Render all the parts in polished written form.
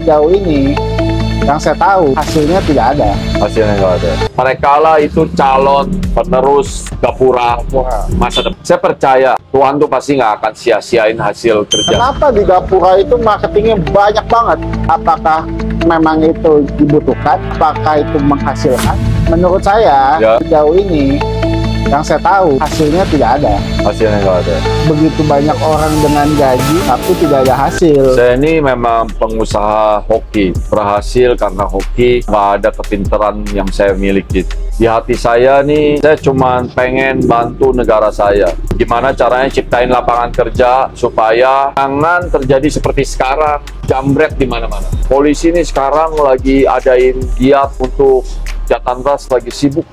Jauh ini yang saya tahu hasilnya tidak ada. Hasilnya nggak ada. Mereka lah itu calon penerus Gapura masa depan. Saya percaya Tuhan tuh pasti nggak akan sia-siain hasil kerja. Kenapa di Gapura itu marketingnya banyak banget? Apakah memang itu dibutuhkan? Apakah itu menghasilkan? Menurut saya, Ya. Jauh ini yang saya tahu hasilnya tidak ada. Hasilnya nggak ada. Begitu banyak orang dengan gaji, tapi tidak ada hasil. Saya ini memang pengusaha hoki, berhasil karena hoki, nggak ada kepintaran yang saya miliki. Di hati saya nih, saya cuma pengen bantu negara saya. Gimana caranya ciptain lapangan kerja supaya jangan terjadi seperti sekarang, jambret di mana-mana. Polisi ini sekarang lagi adain giat untuk Jatan Ras lagi sibuk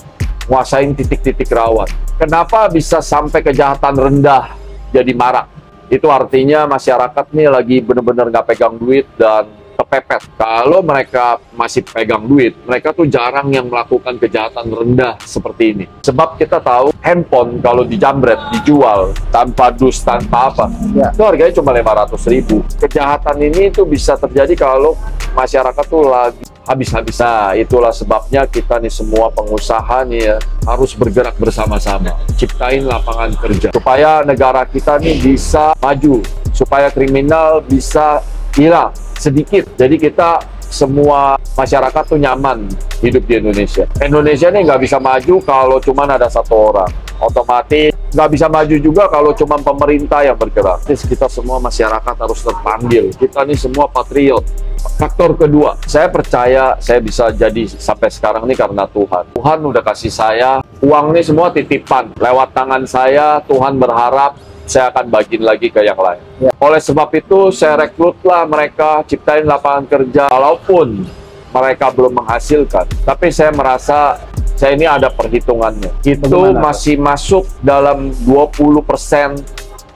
nguasain titik-titik rawan. Kenapa bisa sampai kejahatan rendah jadi marak? Itu artinya masyarakat nih lagi bener-bener nggak pegang duit dan kepepet. Kalau mereka masih pegang duit, mereka tuh jarang yang melakukan kejahatan rendah seperti ini. Sebab kita tahu handphone kalau dijamret, dijual tanpa dus, tanpa apa, Ya. itu harganya cuma 500.000. Kejahatan ini tuh bisa terjadi kalau masyarakat tuh lagi habis-habis. Nah, itulah sebabnya kita nih semua pengusaha nih ya, harus bergerak bersama-sama. Ciptain lapangan kerja. Supaya negara kita nih bisa maju. Supaya kriminal bisa hilang sedikit. Jadi kita semua masyarakat tuh nyaman hidup di Indonesia. Indonesia nih nggak bisa maju kalau cuma ada satu orang. Otomatis nggak bisa maju juga kalau cuma pemerintah yang bergerak. Jadi kita semua masyarakat harus terpanggil. Kita nih semua patriot. Faktor kedua, saya percaya saya bisa jadi sampai sekarang nih karena Tuhan. Tuhan udah kasih saya uang nih semua titipan. Lewat tangan saya, Tuhan berharap saya akan bagiin lagi ke yang lain. Ya. Oleh sebab itu, saya rekrutlah mereka, ciptain lapangan kerja. Walaupun mereka belum menghasilkan, tapi saya merasa saya ini ada perhitungannya. Itu Bagaimana, masih masuk dalam 20%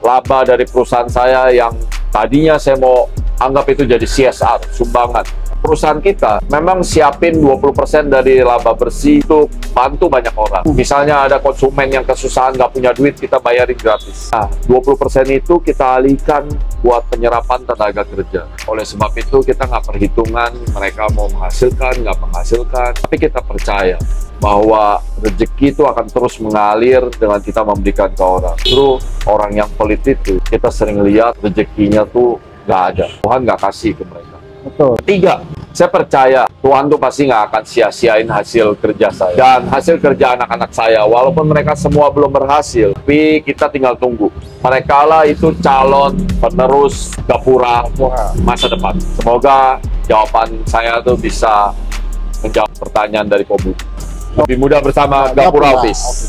laba dari perusahaan saya yang tadinya saya mau anggap itu jadi CSR, sumbangan. Perusahaan kita memang siapin 20% dari laba bersih itu bantu banyak orang. Misalnya ada konsumen yang kesusahan, nggak punya duit, kita bayarin gratis. Nah, 20% itu kita alihkan buat penyerapan tenaga kerja. Oleh sebab itu kita nggak perhitungan mereka mau menghasilkan, nggak menghasilkan. Tapi kita percaya bahwa rezeki itu akan terus mengalir dengan kita memberikan ke orang. Terus orang yang pelit itu, kita sering lihat rezekinya tuh nggak ada. Tuhan nggak kasih ke mereka. Betul. Ketiga, saya percaya Tuhan tuh pasti nggak akan sia-siain hasil kerja saya. Dan hasil kerja anak-anak saya, walaupun mereka semua belum berhasil, tapi kita tinggal tunggu. Mereka lah itu calon penerus Gapura masa depan. Semoga jawaban saya tuh bisa menjawab pertanyaan dari Kobu. Lebih mudah bersama Gapura Office.